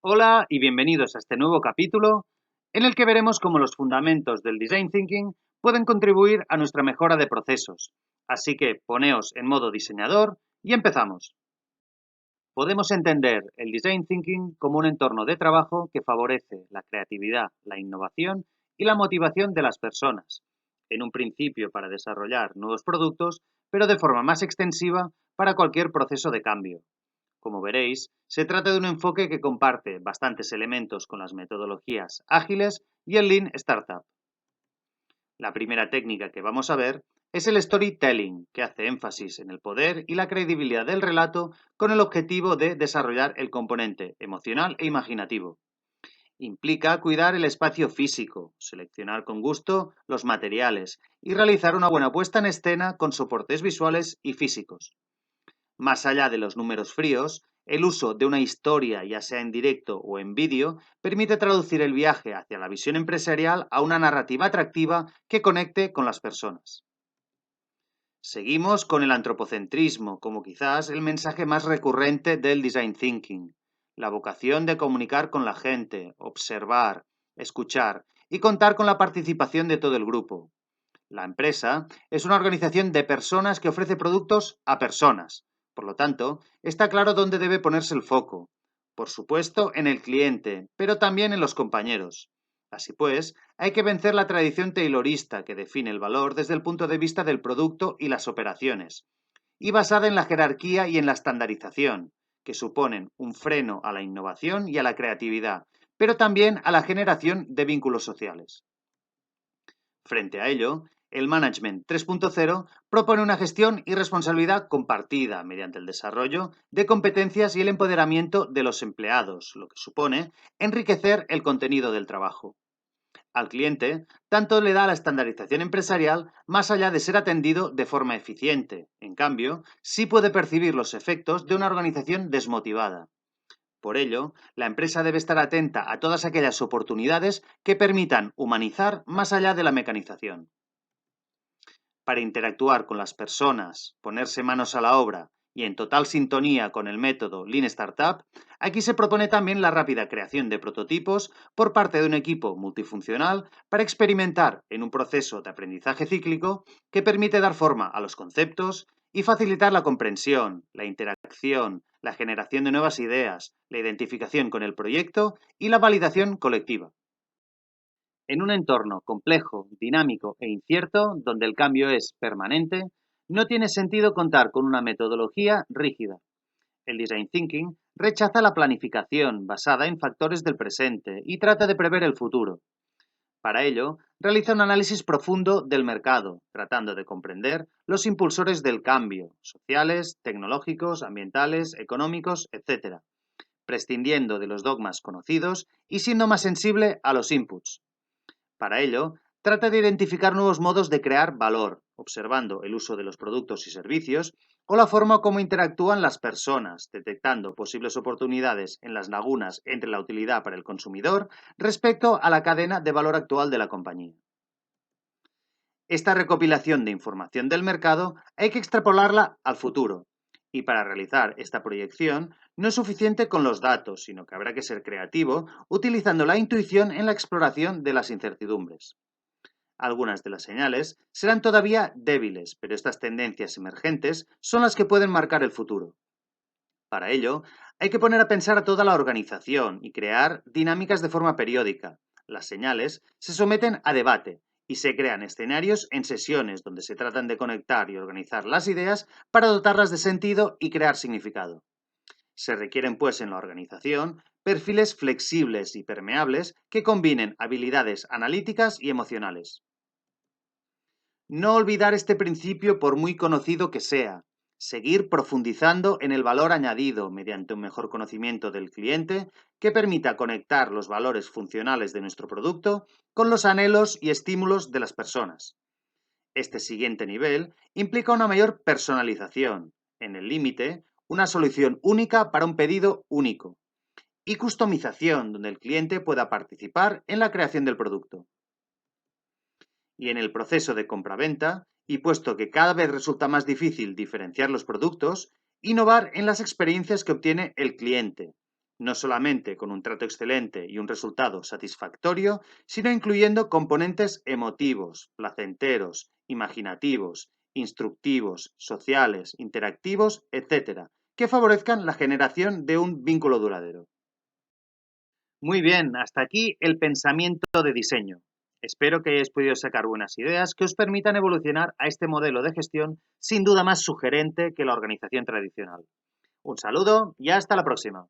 Hola y bienvenidos a este nuevo capítulo en el que veremos cómo los fundamentos del Design Thinking pueden contribuir a nuestra mejora de procesos. Así que poneos en modo diseñador y empezamos. Podemos entender el Design Thinking como un entorno de trabajo que favorece la creatividad, la innovación y la motivación de las personas, en un principio para desarrollar nuevos productos, pero de forma más extensiva para cualquier proceso de cambio. Como veréis, se trata de un enfoque que comparte bastantes elementos con las metodologías ágiles y el Lean Startup. La primera técnica que vamos a ver es el storytelling, que hace énfasis en el poder y la credibilidad del relato con el objetivo de desarrollar el componente emocional e imaginativo. Implica cuidar el espacio físico, seleccionar con gusto los materiales y realizar una buena puesta en escena con soportes visuales y físicos. Más allá de los números fríos, el uso de una historia, ya sea en directo o en vídeo, permite traducir el viaje hacia la visión empresarial a una narrativa atractiva que conecte con las personas. Seguimos con el antropocentrismo, como quizás el mensaje más recurrente del design thinking. La vocación de comunicar con la gente, observar, escuchar y contar con la participación de todo el grupo. La empresa es una organización de personas que ofrece productos a personas. Por lo tanto, está claro dónde debe ponerse el foco. Por supuesto, en el cliente, pero también en los compañeros. Así pues, hay que vencer la tradición taylorista que define el valor desde el punto de vista del producto y las operaciones, y basada en la jerarquía y en la estandarización, que suponen un freno a la innovación y a la creatividad, pero también a la generación de vínculos sociales. Frente a ello, el Management 3.0 propone una gestión y responsabilidad compartida mediante el desarrollo de competencias y el empoderamiento de los empleados, lo que supone enriquecer el contenido del trabajo. Al cliente, tanto le da la estandarización empresarial más allá de ser atendido de forma eficiente. En cambio, sí puede percibir los efectos de una organización desmotivada. Por ello, la empresa debe estar atenta a todas aquellas oportunidades que permitan humanizar más allá de la mecanización. Para interactuar con las personas, ponerse manos a la obra y en total sintonía con el método Lean Startup, aquí se propone también la rápida creación de prototipos por parte de un equipo multifuncional para experimentar en un proceso de aprendizaje cíclico que permite dar forma a los conceptos y facilitar la comprensión, la interacción, la generación de nuevas ideas, la identificación con el proyecto y la validación colectiva. En un entorno complejo, dinámico e incierto, donde el cambio es permanente, no tiene sentido contar con una metodología rígida. El design thinking rechaza la planificación basada en factores del presente y trata de prever el futuro. Para ello, realiza un análisis profundo del mercado, tratando de comprender los impulsores del cambio, sociales, tecnológicos, ambientales, económicos, etc., prescindiendo de los dogmas conocidos y siendo más sensible a los inputs. Para ello, trata de identificar nuevos modos de crear valor, observando el uso de los productos y servicios o la forma como interactúan las personas, detectando posibles oportunidades en las lagunas entre la utilidad para el consumidor respecto a la cadena de valor actual de la compañía. Esta recopilación de información del mercado hay que extrapolarla al futuro, y para realizar esta proyección no es suficiente con los datos, sino que habrá que ser creativo utilizando la intuición en la exploración de las incertidumbres. Algunas de las señales serán todavía débiles, pero estas tendencias emergentes son las que pueden marcar el futuro. Para ello, hay que poner a pensar a toda la organización y crear dinámicas de forma periódica. Las señales se someten a debate y se crean escenarios en sesiones donde se tratan de conectar y organizar las ideas para dotarlas de sentido y crear significado. Se requieren, pues, en la organización perfiles flexibles y permeables que combinen habilidades analíticas y emocionales. No olvidar este principio por muy conocido que sea. Seguir profundizando en el valor añadido mediante un mejor conocimiento del cliente que permita conectar los valores funcionales de nuestro producto con los anhelos y estímulos de las personas. Este siguiente nivel implica una mayor personalización, en el límite, una solución única para un pedido único, y customización, donde el cliente pueda participar en la creación del producto. Y en el proceso de compraventa, y puesto que cada vez resulta más difícil diferenciar los productos, innovar en las experiencias que obtiene el cliente, no solamente con un trato excelente y un resultado satisfactorio, sino incluyendo componentes emotivos, placenteros, imaginativos, instructivos, sociales, interactivos, etc., que favorezcan la generación de un vínculo duradero. Muy bien, hasta aquí el pensamiento de diseño. Espero que hayáis podido sacar buenas ideas que os permitan evolucionar a este modelo de gestión sin duda más sugerente que la organización tradicional. Un saludo y hasta la próxima.